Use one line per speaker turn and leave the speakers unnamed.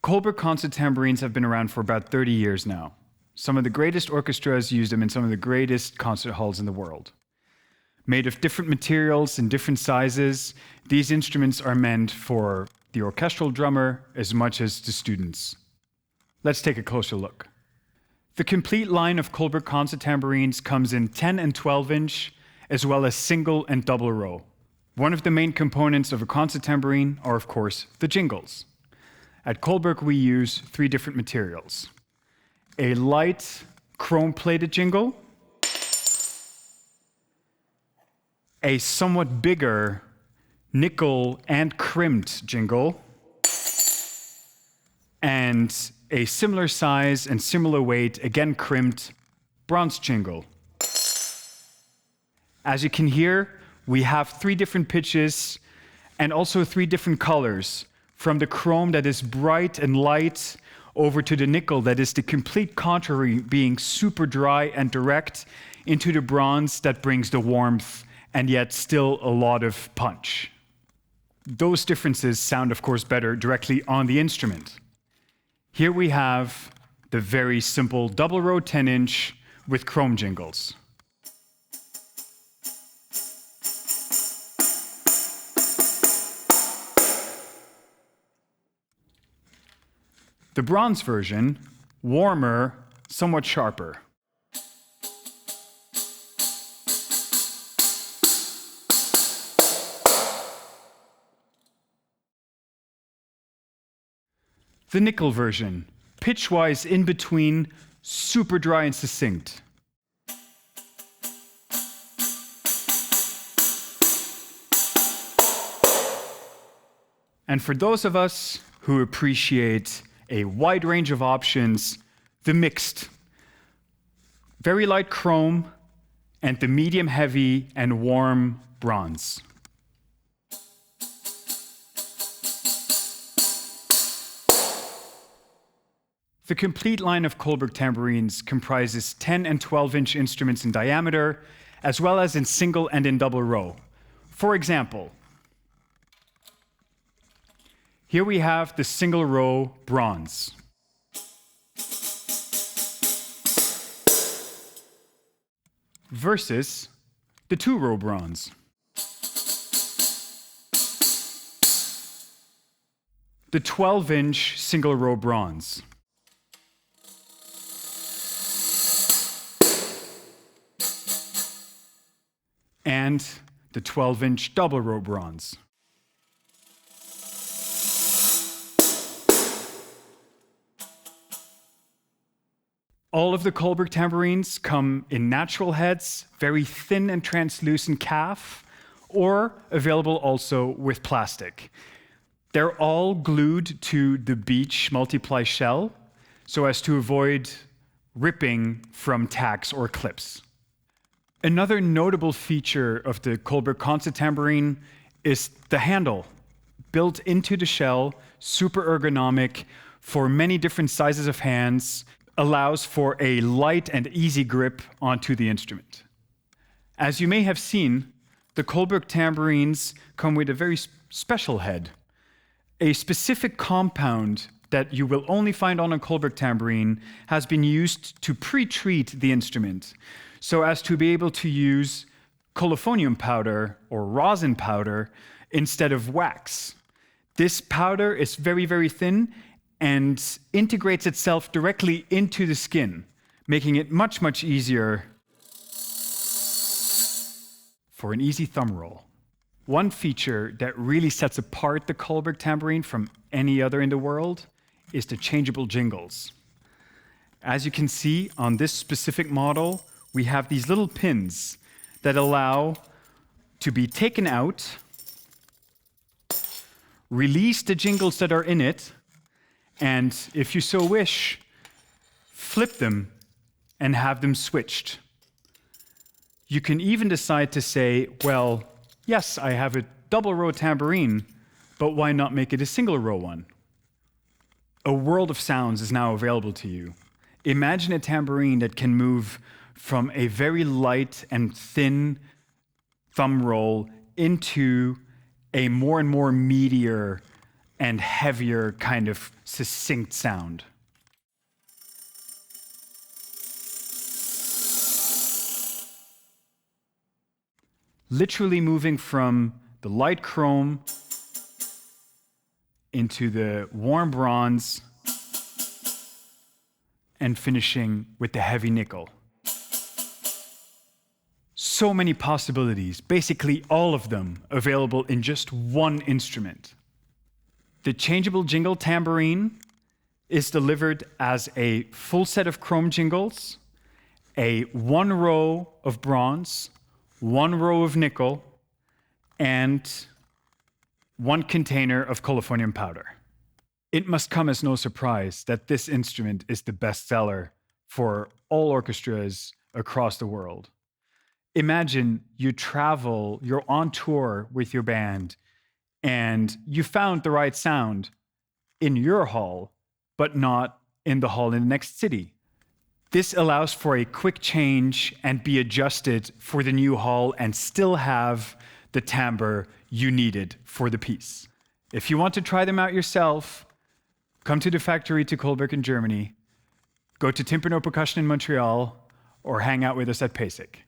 Kolberg concert tambourines have been around for about 30 years now. Some of the greatest orchestras use them in some of the greatest concert halls in the world. Made of different materials and different sizes, these instruments are meant for the orchestral drummer as much as the students. Let's take a closer look. The complete line of Kolberg concert tambourines comes in 10 and 12 inch, as well as single and double row. One of the main components of a concert tambourine are, of course, the jingles. At Kolberg, we use 3 different materials. A light chrome-plated jingle, a somewhat bigger nickel and crimped jingle, and a similar size and similar weight, again crimped, bronze jingle. As you can hear, we have 3 different pitches and also 3 different colors, from the chrome that is bright and light over to the nickel that is the complete contrary, being super dry and direct, into the bronze that brings the warmth and yet still a lot of punch. Those differences sound, of course, better directly on the instrument. Here we have the very simple double row 10 inch with chrome jingles. The bronze version, warmer, somewhat sharper. The nickel version, pitch-wise in between, super dry and succinct. And for those of us who appreciate a wide range of options, the mixed, very light chrome, and the medium heavy and warm bronze. The complete line of Kolberg tambourines comprises 10 and 12 inch instruments in diameter, as well as in single and in double row. For example, here we have the single row bronze. Versus the 2 row bronze. The 12 inch single row bronze. And the 12 inch double row bronze. All of the Kolberg tambourines come in natural heads, very thin and translucent calf, or available also with plastic. They're all glued to the beech multiply shell so as to avoid ripping from tacks or clips. Another notable feature of the Kolberg concert tambourine is the handle, built into the shell, super ergonomic for many different sizes of hands, allows for a light and easy grip onto the instrument. As you may have seen, the Kolberg tambourines come with a very special head, a specific compound that you will only find on a Kolberg tambourine has been used to pre-treat the instrument, so as to be able to use colophonium powder or rosin powder instead of wax. This powder is very, very thin and integrates itself directly into the skin, making it much, much easier for an easy thumb roll. One feature that really sets apart the Kolberg tambourine from any other in the world is the changeable jingles. As you can see on this specific model, we have these little pins that allow to be taken out, release the jingles that are in it, and if you so wish, flip them and have them switched. You can even decide to say, well, yes, I have a double row tambourine, but why not make it a single row one? A world of sounds is now available to you. Imagine a tambourine that can move from a very light and thin thumb roll into a more and more meatier and heavier kind of succinct sound. Literally moving from the light chrome into the warm bronze and finishing with the heavy nickel. So many possibilities, basically all of them available in just one instrument. The Changeable Jingle tambourine is delivered as a full set of chrome jingles, a 1 row of bronze, 1 row of nickel, and 1 container of colifornium powder. It must come as no surprise that this instrument is the best seller for all orchestras across the world. Imagine you travel, you're on tour with your band, and you found the right sound in your hall, but not in the hall in the next city. This allows for a quick change and be adjusted for the new hall and still have the timbre you needed for the piece. If you want to try them out yourself, come to the factory to Kolberg in Germany, go to Timpano-percussion in Montreal, or hang out with us at PASIC.